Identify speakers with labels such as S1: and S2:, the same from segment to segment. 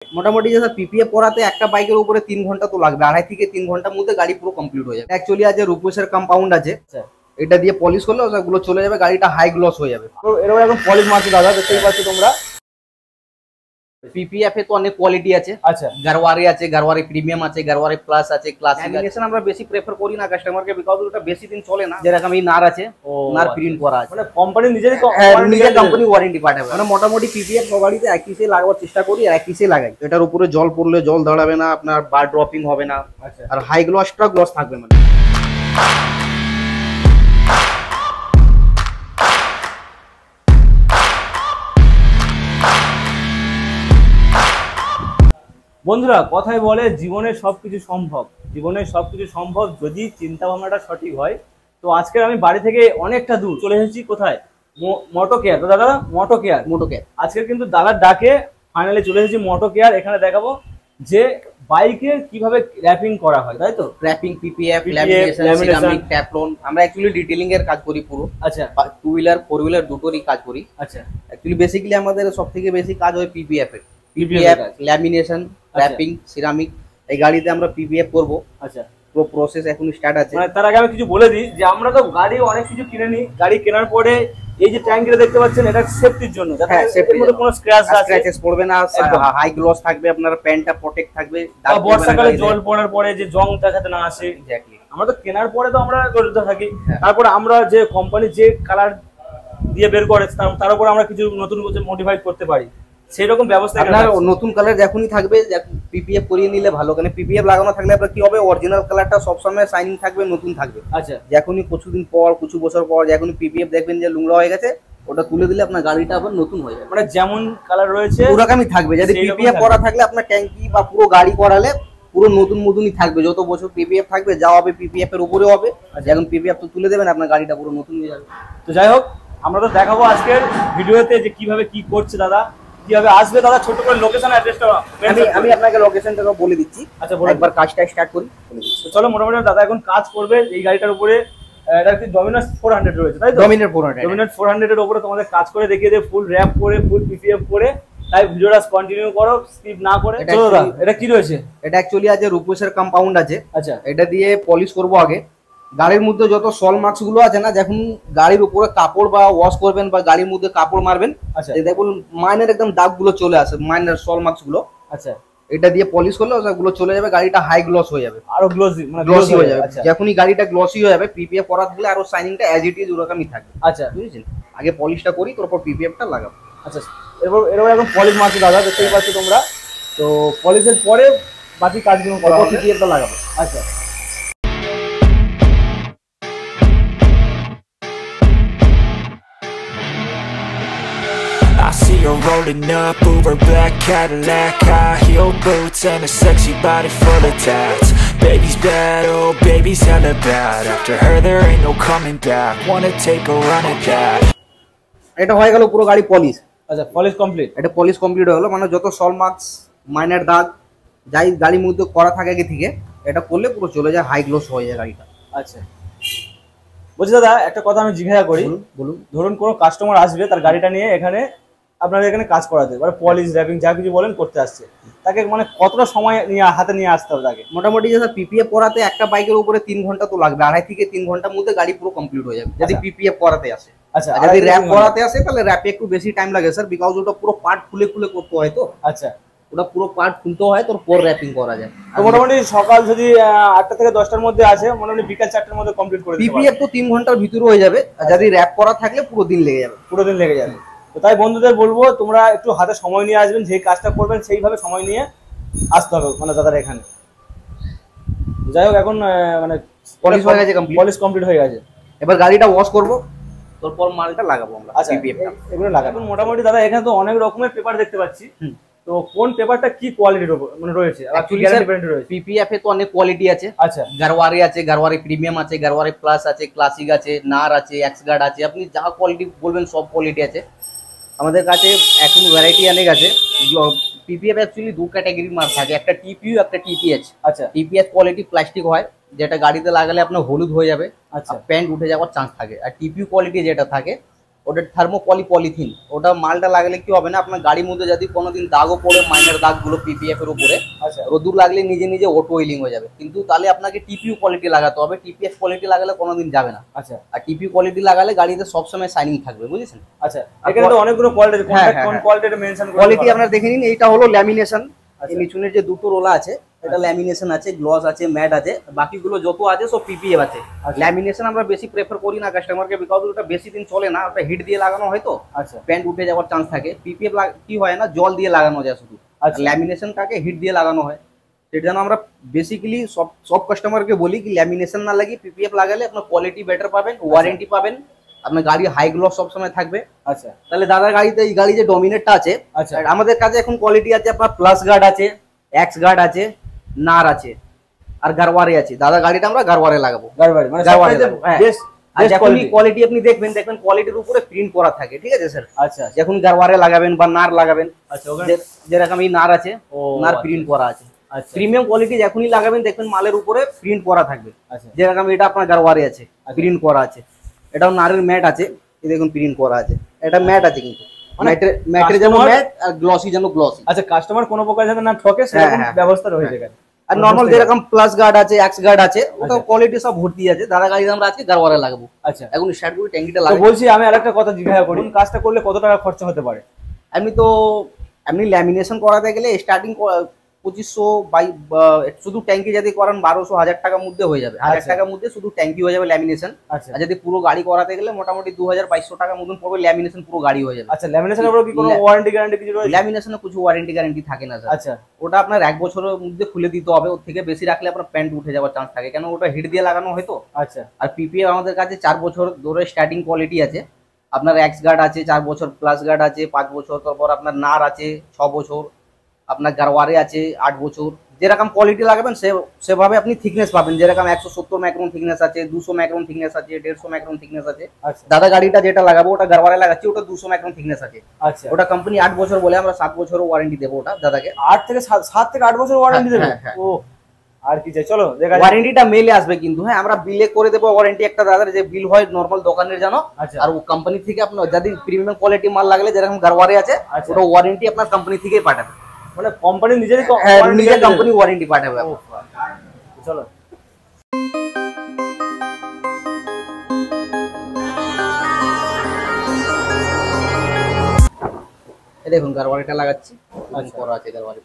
S1: মোটামুটি যে পিপিএফ করাতে একটা বাইকের উপরে 3 ঘন্টা তো লাগবে, 2.5 থেকে 3 ঘন্টার মধ্যে গাড়ি পুরো কমপ্লিট হয়ে যাবে। অ্যাকচুয়ালি আজ রূপসের কম্পাউন্ড আছে, এটা দিয়ে পলিশ করলে ওগুলো চলে যাবে, গাড়িটা হাই গ্লস হয়ে যাবে।
S2: তো এরকম এখন পলিশ মারছে দাদা, দেখতেই পাচ্ছ তোমরা।
S1: পিপিএফ এ তো অনেক কোয়ালিটি আছে।
S2: আচ্ছা,
S1: গারওয়ারি আছে, গারওয়ারি প্রিমিয়াম আছে, গারওয়ারি প্লাস আছে, ক্লাসিক আছে। আমরা বেশি প্রেফার করি না কাস্টমারকে, বিকজ ওটা বেশি দিন চলে না। যেরকম এই নার আছে, নার প্রিন্ট করা আছে,
S2: মানে কোম্পানি নিজের
S1: কোম্পানি ওয়ারেন্টি পাঠাবে। মানে মোটামুটি পিপিএফ গাড়িতে একই সে লাগাবার চেষ্টা করি, আর একই সে লাগাই। এটার উপরে জল পড়লে জল দাঁড়াবে না, আপনার বার ড্রপিং হবে না, আর হাই গ্লসটা গ্লস থাকবে। মানে
S2: বন্ধুরা, কথাই বলে জীবনের সবকিছু সম্ভব, জীবনের সবকিছু সম্ভব যদি চিন্তা ভাবনাটা সঠিক হয়। তো আজকে আমি বাড়ি থেকে অনেকটা দূর চলে এসেছি, কোথায়? মোটো কেয়ার। তো দাদা, মোটো কেয়ার আজকে কিন্তু দাদার ডাকে ফাইনালি চলে এসেছি মোটো কেয়ার। এখানে দেখাবো যে বাইকে কিভাবে র্যাপিং করা হয়, তাই তো?
S1: Wrapping, PPF, lamination, ceramic, Teflon, আমরা অ্যাকচুয়ালি ডিটেইলিং এর কাজ করি পুরো।
S2: আচ্ছা,
S1: 2 হুইলার 4 হুইলার দুটোরই কাজ করি।
S2: আচ্ছা,
S1: অ্যাকচুয়ালি বেসিক্যালি আমাদের সবথেকে বেশি কাজ হয় পিপিএফ এর। পিপিএফ, ল্যামিনেশন, র্যাপিং, সিরামিক, এই গাড়িতে আমরা পিপিএফ করব।
S2: আচ্ছা,
S1: পুরো প্রসেস এখন স্টার্ট আছে।
S2: মানে তার আগে আমি কিছু বলে দিই যে আমরা তো গাড়ি অনেক কিছু কিনে নিই, গাড়ি কেনার পরে এই যে ট্যাঙ্কিটা দেখতে পাচ্ছেন, এটা সেফটির জন্য, যাতে সেফটির মধ্যে কোনো স্ক্র্যাচেস
S1: পড়বে না, হাই গ্লস থাকবে, আপনার প্যান্টটা প্রটেক্ট থাকবে,
S2: বর্ষাকালে জল পড়ার পরে যে জংটা যাতে না আসে।
S1: এক্স্যাক্টলি,
S2: আমরা তো কেনার পরে তো আমরা জড়িত থাকি, তারপরে আমরা যে কোম্পানি যে কালার দিয়ে বের করে তার উপরে আমরা কিছু নতুন কিছু মডিফাই করতে পারি, সেরকম ব্যবস্থা।
S1: আপনার নতুন কালার যখনই থাকবে, পিপিএফ করিয়ে নিলে ভালো, কারণ পিপিএফ লাগানো থাকলে আপনার কি হবে, অরিজিনাল কালারটা সবসময় শাইনিং থাকবে, নতুন থাকবে।
S2: আচ্ছা,
S1: যখনই কিছুদিন পর, কিছু বছর পর যখনই পিপিএফ দেখবেন যে লুংড়া হয়ে গেছে, ওটা তুলে দিলে আপনার গাড়িটা আবার নতুন হয়ে যাবে।
S2: মানে যেমন কালার রয়েছে
S1: ওরকমই থাকবে। যদি পিপিএফ করা থাকলে আপনার ট্যাঙ্কি বা পুরো গাড়ি করালে পুরো নতুনই থাকবে। যত বছর পিপিএফ থাকবে, যা হবে পিপিএফ এর উপরে হবে। যখন পিপিএফ তো তুলে দেবেন, আপনার গাড়িটা পুরো নতুন হয়ে যাবে।
S2: তো যাই হোক, আমরা তো দেখাবো আজকের ভিডিওতে যে কিভাবে কি করছে দাদা, কিভাবে আসবে দাদা। ছোট করে লোকেশন অ্যাড্রেসটা
S1: আমি আপনাকে লোকেশনটা বলে দিচ্ছি।
S2: আচ্ছা,
S1: একবার কাজটা স্টার্ট করি।
S2: চলো, মোটামুটি দাদা এখন কাজ করবে এই গাড়িটার উপরে। এটা কি ডমিনার 400 রয়েছে, তাই তো?
S1: ডমিনার
S2: 400 এর উপরে তোমাদের কাজ করে দেখিয়ে দেয়, ফুল র‍্যাপ করে, ফুল পিপিএফ করে। তাই ভিডিওটা কন্টিনিউ করো, স্কিপ না করে। চলো দাদা, এটা কি রয়েছে?
S1: এটা অ্যাকচুয়ালি আছে রূপসের কম্পাউন্ড আছে।
S2: আচ্ছা,
S1: এটা দিয়ে পলিশ করব আগে। গাড়ির মধ্যে যত সল মার্কস গুলো আছে না, যখন গাড়ির উপরে কাপড় বা ওয়াশ করবেন বা গাড়ির মধ্যে কাপড় মারবেন,
S2: আচ্ছা,
S1: দেখুন মাইনার একদম দাগ গুলো চলে আসে, মাইনার সল মার্কস গুলো।
S2: আচ্ছা,
S1: এটা দিয়ে পলিশ করলে ওগুলো চলে যাবে, গাড়িটা হাই গ্লস হয়ে যাবে,
S2: আরো গ্লসি, মানে
S1: গ্লসি হয়ে যাবে। যখনই গাড়িটা গ্লসি হয়ে যাবে, পিপিএফ করা থাকলে আরো শাইনিংটা অ্যাজ ইট ইজ ওরকমই থাকবে।
S2: আচ্ছা,
S1: বুঝেছেন? আগে পলিশটা করি, তারপর পিপিএফটা লাগাবো।
S2: আচ্ছা, এরপর এখন পলিশ মারছে দাদা, দেখতেই পাচ্ছ তোমরা। তো পলিশের পরে বাকি কাজগুলো করা হবে,
S1: পিপিএফটা লাগাবো।
S2: আচ্ছা,
S3: I see her rolling up, Uber black Cadillac, high heel boots and a sexy body full of tats. Baby's bad, oh baby's hella bad. After her there ain't no coming back. Wanna take a run at that.
S1: এটা হয়ে গেল পুরো গাড়ি polish.
S2: আচ্ছা, polish complete.
S1: এটা polish complete হয়ে গেল, মানে যত সল মার্কস, মাইনার দাগ যাই গাড়ির মধ্যে করা থাকে আগে থেকে, এটা করলে পুরো চলে যায়, হাই গ্লোস হয়ে যায় গাড়িটা।
S2: আচ্ছা, বলছি দাদা, একটা কথা আমি জিজ্ঞাসা করি।
S1: বলুন।
S2: ধরুন কোনো কাস্টমার আসবে, তার গাড়িটা নিয়ে এখানে আপনাদের এখানে কাজ করাতে, মানে পলিশ, র্যাপিং যা কিছু বলেন করতে আসছে, তাকে মানে কতটা সময় হাতে নিয়ে আসতে হবে তাকে?
S1: মোটামুটি যে পিপিএফ করাতে একটা বাইকের উপরে 3 ঘন্টা তো লাগবে, 2.5 থেকে 3 ঘন্টার মধ্যে গাড়ি পুরো কমপ্লিট হয়ে যাবে, যদি পিপিএফ করাতে আসে।
S2: আচ্ছা,
S1: আর যদি র‍্যাপ করাতে আসে তাহলে র‍্যাপে একটু বেশি টাইম লাগে স্যার, বিকজ ওটা পুরো পার্ট খুলে করতে হয়। তো
S2: আচ্ছা,
S1: ওটা পুরো পার্ট খুলতে হয়, তারপর র‍্যাপিং করা যায়।
S2: তো মোটামুটি সকাল যদি 8টা থেকে 10টার মধ্যে আসে, মোটামুটি বিকাল 4টার মধ্যে কমপ্লিট করে দিতে পারবে।
S1: পিপিএফ তো 3 ঘন্টার ভিতরে হয়ে যাবে, আর যদি র‍্যাপ করা থাকলে পুরো দিন লেগে যাবে।
S2: তো তাই বন্ধুদের বলবো, তোমরা একটু হাতে সময় নিয়ে আসবেন, যে কাজটা করবেন সেইভাবে সময় নিয়ে আসতে হবে মানে দাদার এখানে। যাই হোক, এখন মানে
S1: পলিশ হয়ে গেছে,
S2: পলিশ কমপ্লিট হয়ে গেছে।
S1: এবার গাড়িটা ওয়াশ করব, তারপর মালটা লাগাবো আমরা।
S2: আচ্ছা, পিপিএফটা এগুলো লাগাবো। মোটামুটি দাদা এখানে তো অনেক রকমের পেপার দেখতে পাচ্ছি। তো কোন পেপারটা কি কোয়ালিটির মানে রয়েছে?
S1: পিপিএফ এ তো অনেক কোয়ালিটি আছে।
S2: আচ্ছা,
S1: গারওয়ারি আছে, গারওয়ারি প্রিমিয়াম আছে, গারওয়ারি প্লাস আছে, ক্লাসিক আছে, নার আছে, এক্সগার্ড আছে, আপনি যা কোয়ালিটি বলবেন সব কোয়ালিটি আছে আমাদের কাছে। এখন ভ্যারাইটি অনেক আছে। পিপিএফ অ্যাকচুয়ালি 2 ক্যাটাগরির মাল থাকে, একটা টিপিইউ, একটা টিপিএইচ।
S2: আচ্ছা,
S1: টিপিএইচ কোয়ালিটি প্লাস্টিক হয়, যেটা গাড়িতে লাগালে আপনার হলুদ হয়ে যাবে,
S2: আচ্ছা,
S1: প্যান্ট উঠে যাওয়ার চান্স থাকে। আর টিপিইউ কোয়ালিটি যেটা থাকে, ওটা থার্মোপলি পলিথিন, ওটা মালটা লাগলে কি হবে না, আপনার গাড়ির মধ্যে যদি কোনোদিন দাগও পড়ে, মাইনার দাগগুলো পিপিএফ এর উপরে,
S2: আচ্ছা
S1: রোদুর লাগলে নিজে নিজে অটো ওয়েলিং হয়ে যাবে। কিন্তু তাহলে আপনাকে টিপিইউ কোয়ালিটি লাগাতে হবে, টিপিএফ কোয়ালিটি লাগালে কোনোদিন যাবে না।
S2: আচ্ছা
S1: আর টিপিইউ কোয়ালিটি লাগালে গাড়িতে সবসময় শাইনিং থাকবে, বুঝেছেন।
S2: আচ্ছা, এখানে তো অনেকগুলো কোয়ালিটি,
S1: হ্যাঁ,
S2: কোন
S1: হ্যাঁ।
S2: কোয়ালিটিটা মেনশন করে
S1: কোয়ালিটি আপনারা দেখে নিন, এইটা হলো ল্যামিনেশন,
S2: আচ্ছা।
S1: এই নিচুনের যে দুটো রোলা আছে এটা ল্যামিনেশন আছে, গ্লস আছে, ম্যাট আছে, বাকিগুলো যত আছে সব পিপিএফ আছে।
S2: আচ্ছা।
S1: ল্যামিনেশন আমরা বেশি প্রেফার করি না কাস্টমারকে, বিকজ ওটা বেশি দিন চলে না, ওটা হিট দিয়ে লাগানো হয় তো
S2: আচ্ছা
S1: প্যান্ট উঠে যাওয়ার চান্স থাকে। পিপিএফ কি হয় না, জল দিয়ে লাগানো যায় শুধু,
S2: আচ্ছা।
S1: ল্যামিনেশনটাকে হিট দিয়ে লাগানো হয়। সেটা জন্য আমরা বেসিক্যালি সব কাস্টমারকে বলি কি ল্যামিনেশন না লাগিয়ে পিপিএফ লাগালে আপনার কোয়ালিটি বেটার পাবেন, ওয়ারেন্টি পাবেন, আপনার গাড়ি হাই গ্লস সবসময় থাকবে।
S2: আচ্ছা
S1: তাহলে দাদার গাড়িতে এই গাড়ি যে ডমিনেটটা আছে,
S2: আচ্ছা
S1: আমাদের কাছে এখন কোয়ালিটি আছে আপনার প্লাস গার্ড আছে, এক্স গার্ড আছে, নার আছে, আর গারওয়ারে আছে। দাদা গাড়িটা আমরা গারওয়ারে লাগাবো,
S2: গাড়বাড়ি মানে
S1: গারওয়ারে
S2: সবথেকে
S1: লাগাবো, হ্যাঁ।
S2: বেস্ট
S1: আর যখন কোয়ালিটি আপনি দেখবেন কোয়ালিটির উপরে প্রিন্ট করা থাকে, ঠিক আছে স্যার।
S2: আচ্ছা
S1: যখন গারওয়ারে লাগাবেন বা নার লাগাবেন,
S2: আচ্ছা ওখানে
S1: যেরকম এই নার আছে,
S2: ও
S1: নার
S2: আচ্ছা।
S1: প্রিন্ট করা আছে।
S2: আচ্ছা
S1: প্রিমিয়াম কোয়ালিটি যখনই লাগাবেন দেখবেন মালের উপরে প্রিন্ট করা থাকবে,
S2: আচ্ছা
S1: যেরকম এটা আপনার গারওয়ারে আছে, প্রিন্ট করা আছে। এটাও নারের ম্যাট আছে, এই দেখুন প্রিন্ট করা আছে, এটা ম্যাট আছে কিন্তু ম্যাটের যেন ম্যাট আর গ্লসি যেন গ্লসি।
S2: আচ্ছা, কাস্টমার কোনো প্রকার যাতে না ঠকে সেরকম
S1: হ্যাঁ,
S2: ব্যবস্থা রয়েছে এখানে।
S1: আর নরমাল যেরকম প্লাস গার্ড আছে, এক্স গার্ড আছে, ওটা কোয়ালিটি সব ভর্তি আছে। দাদা গাড়ি আমরা আজকে গারওয়ারে লাগাবো,
S2: আচ্ছা
S1: এখন শার্টগুলো ট্যাঙ্কিটা
S2: তো
S1: লাগাবো।
S2: বলছি আমি আরেকটা কথা জিজ্ঞাসা করি, কাজটা করলে কত টাকা খরচা হতে পারে?
S1: এমনি ল্যামিনেশন করাতে গেলে স্টার্টিং 2500 বাই শুধু ট্যাঙ্কি যদি করান 1200 1000 টাকার মধ্যে হয়ে যাবে, 1000
S2: আচ্ছা।
S1: টাকার মধ্যে শুধু ট্যাঙ্কি হয়ে যাবে ল্যামিনেশন।
S2: আচ্ছা
S1: আর যদি পুরো গাড়ি করাতে গেলে মোটামুটি 2000-2200 টাকার মতন পড়বে, ল্যামিনেশন পুরো গাড়ি হয়ে যাবে।
S2: আচ্ছা, ল্যামিনেশনের উপর কি কোনো ওয়ারেন্টি গ্যারান্টি কিছু রয়েছে?
S1: ল্যামিনেশনে কিছু ওয়ারেন্টি গ্যারান্টি থাকে না স্যার।
S2: আচ্ছা
S1: ওটা আপনার 1 বছরের মধ্যে খুলে দিতে হবে, ওর থেকে বেশি রাখলে আপনার প্যান্ট উঠে যাওয়ার চান্স থাকে, কেন ওটা হিট দিয়ে লাগানো হয় তো।
S2: আচ্ছা
S1: আর পিপিএফ আমাদের কাছে 4 বছর ধরে স্টার্টিং কোয়ালিটি আছে। আপনার এক্স গার্ড আছে 4 বছর, প্লাস গার্ড আছে 5 বছর, তারপর আপনার নার আছে 6 বছর, আপনার গারওয়ারে আছে 8 বছর। যেরকম কোয়ালিটি লাগাবেন সেভাবে আপনি থিকনেস পাবেন, যেরকম 170 মাইক্রন থিকনেস আছে, 200 মাইক্রন থিকনেস আছে, 150 মাইক্রন থিকনেস আছে।
S2: আচ্ছা
S1: দাদা গাড়িটা যেটা লাগাবো ওটা গারওয়ারে লাগাচ্ছি, ওটা 200 মাইক্রন থিকনেস আছে।
S2: আচ্ছা,
S1: ওটা কোম্পানি 8 বছর বলে, আমরা 7 বছরও ওয়ারেন্টি দেবো ওটা দাদাকে।
S2: 7 থেকে 8 বছর ওয়ারেন্টি দেবে?
S1: হ্যাঁ।
S2: ও আর কি চাই, চলো দেখা যাক।
S1: ওয়ারেন্টিটা মেলে আসবে কিন্তু, হ্যাঁ আমরা বিলে করে দেবো ওয়ারেন্টি একটা দাদার, যে বিল হয় নরমাল দোকানের জানো।
S2: আচ্ছা
S1: আর ও কোম্পানি থেকে আপনার যদি প্রিমিয়াম কোয়ালিটি মাল লাগলে যেরকম গারওয়ারে আছে,
S2: আচ্ছা।
S1: ওটা ওয়ারেন্টি আপনার কোম্পানি থেকেই পাঠাবে,
S2: মানে কোম্পানি নিজেরই
S1: নিজের কোম্পানি ওয়ারেন্টি পাঠাবে।
S2: চলো
S1: এই দেখুন গারওয়ারেটা লাগাচ্ছি,
S2: আচ্ছা।
S1: করা আছে গারওয়ারে।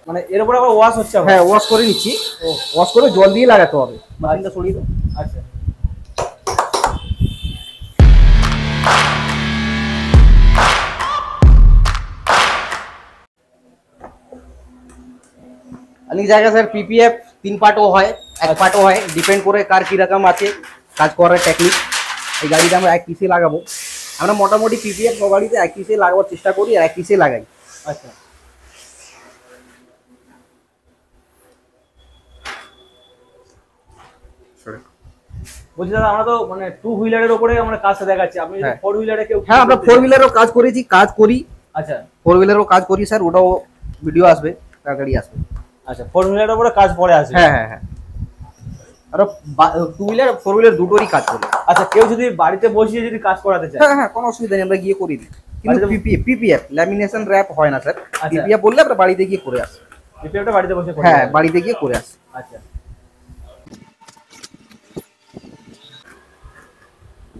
S2: মানে এর উপর আবার ওয়াশ হচ্ছে আবার?
S1: হ্যাঁ ওয়াশ করে নিচ্ছি, ওয়াশ করে জল দিয়ে লাগাতে হবে, মাটিটা সরিয়ে দাও।
S2: আচ্ছা
S1: অনেক জায়গায় স্যার পিপিএফ 3 পার্টও হয়, 1 পার্টও হয়, ডিপেন্ড করে কার কিরকম আছে কাজ করার টেকনিক। এই গাড়িটা আমরা 1 পিসে লাগাবো, আমরা মোটামুটি পিপিএফ সব গাড়িতে 1 পিসে লাগাবার চেষ্টা করি আর 1 পিসে লাগাই।
S2: আচ্ছা বলছি দাদা, আমরা তো মানে 2 হুইলারের উপরে আমরা কাজটা দেখাচ্ছি, আপনি যদি
S1: হ্যাঁ।
S2: 4 হুইলারে কেউ
S1: হ্যাঁ আমরা 4 হুইলারও কাজ করেছি, কাজ করি,
S2: আচ্ছা
S1: 4 হুইলারও কাজ করি স্যার, ওটাও ভিডিও আসবে, তাড়াতাড়ি আসবে।
S2: আচ্ছা 4 হুইলারের উপরে কাজ পরে আসবে?
S1: হ্যাঁ আর 2 হুইলার 4 হুইলার দুটোরই কাজ করি।
S2: আচ্ছা, কেউ যদি বাড়িতে বসিয়ে যদি কাজ করাতে চায়?
S1: হ্যাঁ কোনো অসুবিধা নেই, আমরা গিয়ে করে দিই। কিন্তু
S2: বাড়িতে-
S1: পিপিএফ ল্যামিনেশন র্যাপ হয় না স্যার,
S2: আচ্ছা।
S1: পিপিএফ বললে আমরা বাড়িতে গিয়ে করে আসি।
S2: রিপেয়ারটা বাড়িতে বসে করে
S1: হ্যাঁ
S2: দেবেন?
S1: বাড়িতে গিয়ে করে আসি।
S2: আচ্ছা,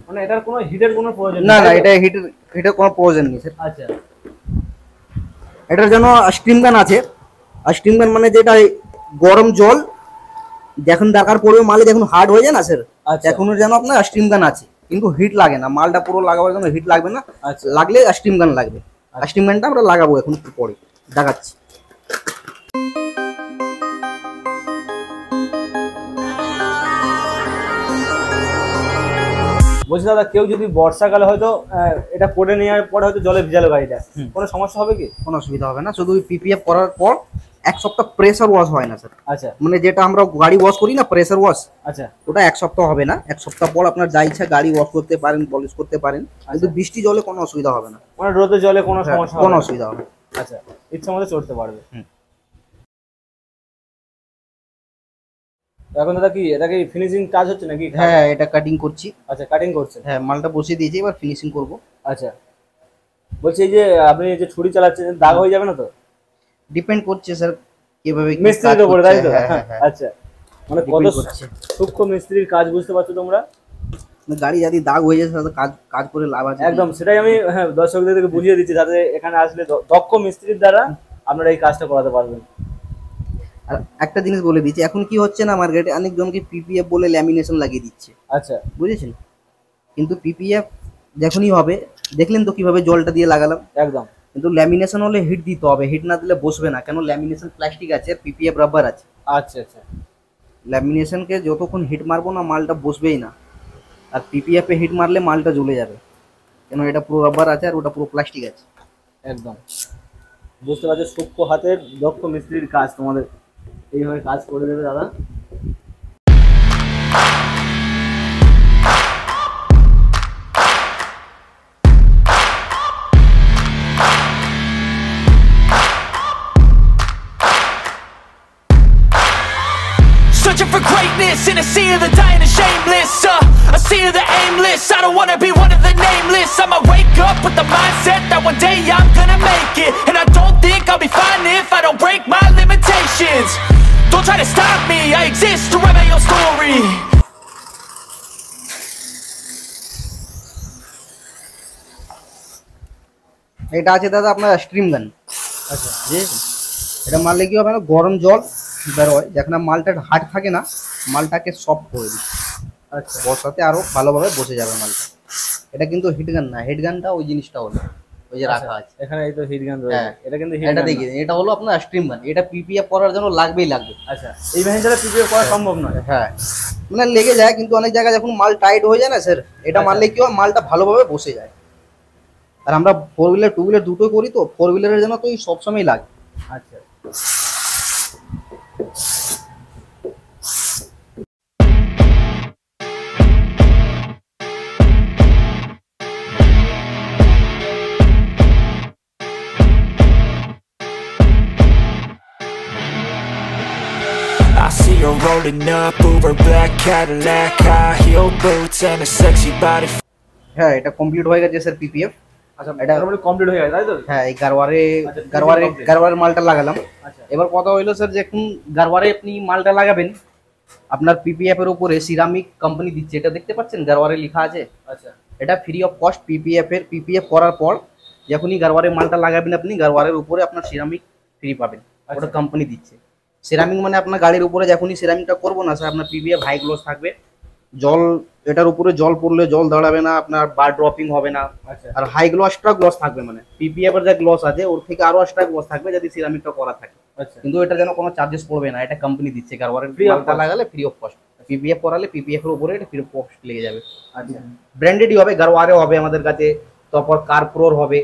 S2: মানে এটার কোনো হিটের কোনো প্রয়োজন নেই?
S1: না এটা হিটের কোনো প্রয়োজন নেই স্যার।
S2: আচ্ছা
S1: এটার জন্য স্টিম গান আছে, আর স্টিম গান মানে যেটা গরম জল যখন দরকার পড়বে মালে, যখন হার্ড হয়ে যায় না স্যার,
S2: আচ্ছা
S1: এখন যেন আপনার স্টিম গান আছে, কিন্তু হিট লাগে না, মালটা পুরো লাগাবার জন্য হিট লাগবে না,
S2: আচ্ছা
S1: লাগলে স্টিম গান লাগবে। স্টিম গানটা আমরা লাগাবো এখন একটু পরে দেখাচ্ছি।
S2: বলছি দাদা, কেউ যদি বর্ষাকালে হয়তো এটা করে নেওয়ার পরে হয়তো জলে ভিজালো গাড়িটা, কোনো সমস্যা হবে কি?
S1: কোনো অসুবিধা হবে না, শুধু পিপিএফ করার পর এক সপ্তাহ প্রেসার ওয়াশ হয় না স্যার।
S2: আচ্ছা
S1: মানে যেটা আমরা গাড়ি ওয়াশ করি না প্রেসার ওয়াশ,
S2: আচ্ছা
S1: ওটা এক সপ্তাহ হবে না। এক সপ্তাহ পর আপনার যা ইচ্ছা গাড়ি ওয়াশ করতে পারেন, পলিশ করতে পারেন, কিন্তু বৃষ্টি জলে কোনো অসুবিধা হবে না।
S2: মানে রোদে জলে কোনো সমস্যা
S1: কোনো
S2: হবে না?
S1: অসুবিধা হবে না।
S2: আচ্ছা, ইচ্ছা মতো চড়তে পারবে। তো এখন দাদা কি এটা কি ফিনিশিং কাজ হচ্ছে নাকি?
S1: হ্যাঁ, এটা কাটিং করছি।
S2: আচ্ছা, কাটিং করছে।
S1: হ্যাঁ, মালটা বসিয়ে দিয়েছি, এবার ফিনিশিং করব।
S2: আচ্ছা, বলছি এই যে আপনি যে ছুরি চালাচ্ছেন দাগ হয়ে যাবে না তো?
S1: ডিপেন্ড করছে স্যার কিভাবে কি
S2: মিস্ত্রির
S1: কাজ
S2: উপরে,
S1: করছে।
S2: তাই তো?
S1: হ্যাঁ, হ্যাঁ, হ্যাঁ।
S2: আচ্ছা, মানে কত
S1: Depend করছে।
S2: সূক্ষ্ম মিস্ত্রির কাজ বুঝতে পারছো তোমরা?
S1: মানে গাড়ি যদি দাগ হয়ে যায় তাহলে কাজ কাজ করে লাভ আছে।
S2: একদম, সেটাই আমি দর্শকদেরকে বুঝিয়ে দিচ্ছি যাতে এখানে আসলে দক্ষ মিস্ত্রির দ্বারা আপনারা এই কাজটা করাতে পারবেন।
S1: আর একটা জিনিস বলে দিচ্ছি, এখন কি হচ্ছে না মার্কেটে অনেক জনকে পিপিএফ বলে ল্যামিনেশন লাগিয়ে দিচ্ছে,
S2: আচ্ছা,
S1: বুঝেছেন? কিন্তু পিপিএফ যখনই হবে, দেখলেন তো কিভাবে জলটা দিয়ে লাগালাম,
S2: একদম।
S1: কিন্তু ল্যামিনেশন হলে হিট দিতে হবে, হিট না দিলে বসবে না। কেন? ল্যামিনেশন প্লাস্টিক আছে, পিপিএফ রাবার আছে।
S2: আচ্ছা আচ্ছা,
S1: ল্যামিনেশনকে যতক্ষণ হিট মারবো না মালটা বসবেই না, আর পিপিএফ এ হিট মারলে মালটা জ্বলে যাবে, কেন এটা পুরো রাবার আছে আর ওটা পুরো প্লাস্টিক আছে।
S2: একদম বুঝতে পারছো, সূক্ষ্ম হাতের দক্ষ মিস্ত্রির কাজ তোমাদের এইভাবে কাজ করে দেবে দাদা।
S3: Searching for greatness in a sea of the dying and shameless, a sea of the aimless. I don't wanna be one of the nameless. I'ma wake up with the mindset that one day I'm gonna make it, and I don't think I'll be fine if I don't break my limitations. Don't try to stop me, I exist to write my own story.
S1: এটা আছে দাদা আপনার stream গান।
S2: আচ্ছা,
S1: বুঝেছেন? এটা মারলে কি হবে না, গরম জল বেরোয়, যেখানে মালটার হার্ড থাকে না মালটাকে সফট করে দিচ্ছে।
S2: আচ্ছা,
S1: বসাতে আরো ভালোভাবে বসে যাবে মালটা। এটা কিন্তু হিট গান না, হেড গানটা ওই জিনিসটা হলো ওই যে রাখা আছে।
S2: এখানে এই তো হিট গান
S1: হ্যাঁ,
S2: রয়েছে, এটা কিন্তু হিট
S1: এটা
S2: গান
S1: দেখিয়ে দিন, এটা হলো আপনার স্ট্রিম গান। এটা পিপিএফ করার জন্য লাগবেই লাগবে।
S2: আচ্ছা, এই মেশিন ছাড়া পিপিএফ করা সম্ভব নয়।
S1: হ্যাঁ, মানে লেগে যায়, কিন্তু অনেক জায়গায় যখন মাল টাইট হয়ে যায় না স্যার, এটা
S2: আচ্ছা।
S1: মারলে কি হয় মালটা ভালোভাবে বসে যায়। আর আমরা 4 হুইলার 2 হুইলার দুটোই করি, তো 4 হুইলারের জন্য তো এই সবসময় লাগে।
S2: আচ্ছা,
S3: I see her rolling up, Uber black Cadillac, high heel boots and a sexy body.
S1: হ্যাঁ, এটা কমপ্লিট হয়ে গেছে স্যার পিপিএফ।
S2: আচ্ছা,
S1: এটা
S2: মোটামুটি কমপ্লিট হয়ে গেছে তাই তো?
S1: হ্যাঁ, এই গারওয়ারে
S2: আচ্ছা,
S1: গারওয়ারে
S2: complete.
S1: গারওয়ারের মালটা লাগালাম।
S2: আচ্ছা,
S1: এবার কথা হইলো স্যার যে এখন গারওয়ারে আপনি মালটা লাগাবেন, আপনার পিপিএফ এর উপরে সিরামিক কোম্পানি দিচ্ছে, এটা দেখতে পাচ্ছেন গারওয়ারে লেখা আছে।
S2: আচ্ছা,
S1: এটা ফ্রি অফ কস্ট। পিপিএফ করার পর যখনই গারওয়ারে মালটা লাগাবেন আপনি, গারওয়ারের উপরে আপনার সিরামিক ফ্রি পাবেন, ওটা কোম্পানি দিচ্ছে। সিরামিক মানে আপনার গাড়ির উপরে যখনই সিরামিকটা করবো না স্যার, আপনার পিপিএফ হাই গ্লোস থাকবে, জল এটার উপরে জল পড়লে জল দাঁড়াবে না, আপনার বার ড্রপিং হবে না,
S2: আচ্ছা,
S1: আর হাই গ্লো এক্সট্রা গ্লস থাকবে। মানে পিপিএফ এর যে গ্লস আছে ওর থেকে আরো এক্সট্রা গ্লস থাকবে যদি সিরামিকটা করা থাকে,
S2: আচ্ছা,
S1: কিন্তু এটা যেন কোনো চার্জেস পড়বে না, এটা কোম্পানি দিচ্ছে। গারওয়ারের
S2: Free of
S1: মালটা
S2: cost।
S1: লাগালে ফ্রি অফ কস্ট, পিপিএফ করালে পিপিএফ এর উপরে এটা ফ্রি অফ কস্ট লেগে যাবে।
S2: আচ্ছা,
S1: ব্র্যান্ডেডই হবে, গারওয়ারে হবে আমাদের কাছে, তারপর কারপ্রোর হবে,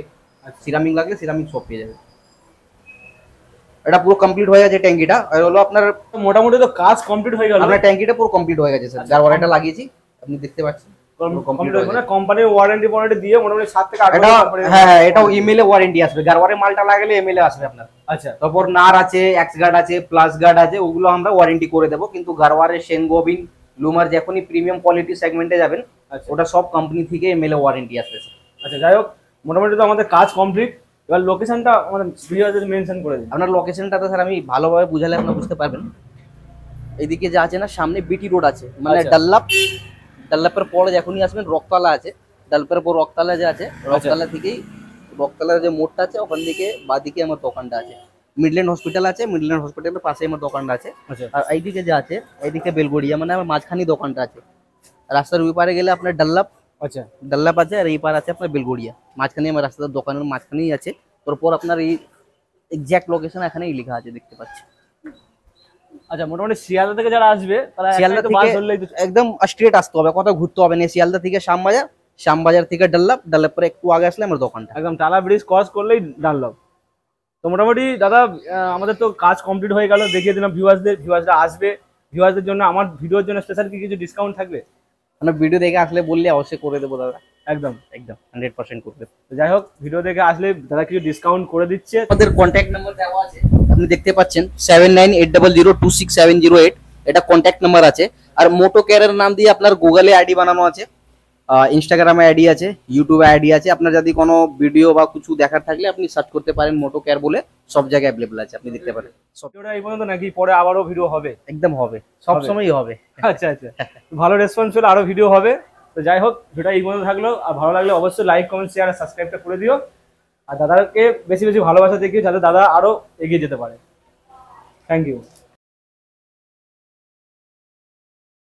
S2: আচ্ছা।
S1: সিরামিক লাগলে সিরামিক সব পেয়ে যাবে। এটা পুরো কমপ্লিট হয়ে গেছে ট্যাঙ্কিটা, আর হলো আপনার
S2: মোটামুটি তো কাজ কমপ্লিট হয়ে গেল।
S1: আপনার ট্যাঙ্কিটা পুরো কমপ্লিট হয়ে গেছে স্যার।
S2: আচ্ছা,
S1: গারওয়ারেটা লাগিয়েছি, আপনি দেখতে পাচ্ছেন পুরো
S2: কমপ্লিট
S1: complete হয়ে
S2: হয়ে
S1: গেছে।
S2: কোম্পানির ওয়ারেন্টি দিয়ে মোটামুটি 7 থেকে 8
S1: এটা
S2: বছর।
S1: হ্যাঁ, এটাও ইমেলে ওয়ারেন্টি আসবে, গারওয়ারে মালটা লাগালে ইমেলে আসবে আপনার।
S2: আচ্ছা,
S1: তারপর নার আছে, এক্স গার্ড আছে, প্লাস গার্ড আছে, ওগুলো আমরা ওয়ারেন্টি করে দেবো। কিন্তু গারওয়ারের সেনগোবিন লুমার যখনই প্রিমিয়াম কোয়ালিটি সেগমেন্টে যাবেন,
S2: আচ্ছা,
S1: ওটা সব কোম্পানি থেকে এমএলএ ওয়ারেন্টি আসবে স্যার।
S2: আচ্ছা, যাই হোক মোটামুটি তো আমাদের কাজ কমপ্লিট। এবার লোকেশনটা মানে ভিডিওতে মেনশন করে দিন।
S1: আপনার লোকেশনটা তো স্যার আমি ভালোভাবে বুঝালে আপনারা বুঝতে পারবেন। এইদিকে যা আছে না, সামনে বিটি রোড আছে, মানে
S2: আচ্ছা।
S1: ডাল্লাপের পরে যখনই আসবেন রক্ততলা আছে, ডাল্লাপের পর রক্ততলা যে আছে, রক্ততলা থেকেই রক্ততলার যে মোড়টা আছে ওখান থেকে বাদিকে আমার দোকানটা আছে। মিডল্যান্ড হসপিটাল আছে, মিডল্যান্ড হসপিটালের পাশে আমার দোকানটা আছে।
S2: আচ্ছা,
S1: আর এইদিকে যে আছে, এইদিকে বেলগড়িয়া, মানে আমার মাঝখানি দোকানটা আছে। রাস্তার ওই পারে গেলে আপনার
S2: আচ্ছা,
S1: ডাল্লাপ আছে, আর এই পার আছে আপনার বেলগড়িয়া। মাঝখানে আমার রাস্তার দোকানের মাঝখানেই আছে। তারপর আপনার এই এক্সাক্ট লোকেশন এখানেই লেখা আছে, দেখতে পাচ্ছি।
S2: আচ্ছা, মোটামুটি শিয়ালদা থেকে যারা আসবে তারা
S1: শিয়ালদা
S2: বাস
S1: থেকে
S2: ধরলেই তো।
S1: একদম স্ট্রেট আসতে হবে, কোথাও ঘুরতে হবে না। শিয়ালদা থেকে শ্যামবাজার, শ্যামবাজার থেকে ডাল্লাপ, ডাল্লাপ পরে একটু আগে আসলে আমার দোকানটা।
S2: একদম টালা ব্রিজ ক্রস করলেই ডানলপ। তো মোটামুটি দাদা আমাদের তো কাজ কমপ্লিট হয়ে গেল, দেখিয়ে দিলাম ভিউয়ার্সরা আসবে, ভিউয়ার্সদের জন্য আমার ভিডিওর জন্য স্পেশাল কিছু ডিসকাউন্ট থাকবে?
S1: মানে ভিডিও দেখে আসলে বললে অবশ্যই করে দেবো দাদা,
S2: একদম
S1: একদম 100% করবে।
S2: তো যাই হোক, ভিডিও দেখে আসলে দাদা কিছু ডিসকাউন্ট করে দিচ্ছে।
S1: আমাদের কন্ট্যাক্ট নাম্বার দেওয়া আছে, আপনি দেখতে পাচ্ছেন 7980026708, এটা কন্ট্যাক্ট নাম্বার আছে। আর মোটো কেয়ারের নাম দিয়ে আপনার গুগলে আইডি বানানো আছে, ইনস্টাগ্রামে আইডি আছে, ইউটিউবে আইডি আছে। আপনার যদি কোনো ভিডিও বা কিছু দেখার থাকলে আপনি সার্চ করতে পারেন মোটো কেয়ার বলে, সব জায়গায় অ্যাভেলেবল আছে, আপনি দেখতে পারেন।
S2: ভিডিওটা এই পর্যন্ত নাকি পরে আবারও ভিডিও হবে?
S1: একদম হবে, সব সময়ই হবে।
S2: আচ্ছা আচ্ছা, ভালো রেসপন্স হলে আরো ভিডিও হবে। তো যাই হোক, ভিডিওটা এই পর্যন্ত থাকলো, আর ভালো লাগলে অবশ্যই লাইক কমেন্ট শেয়ার আর সাবস্ক্রাইবটা করে দিও। আর দাদাকে বেশি বেশি ভালোবাসা দেখিও, যাতে দাদা আরো এগিয়ে যেতে পারে। Thank you.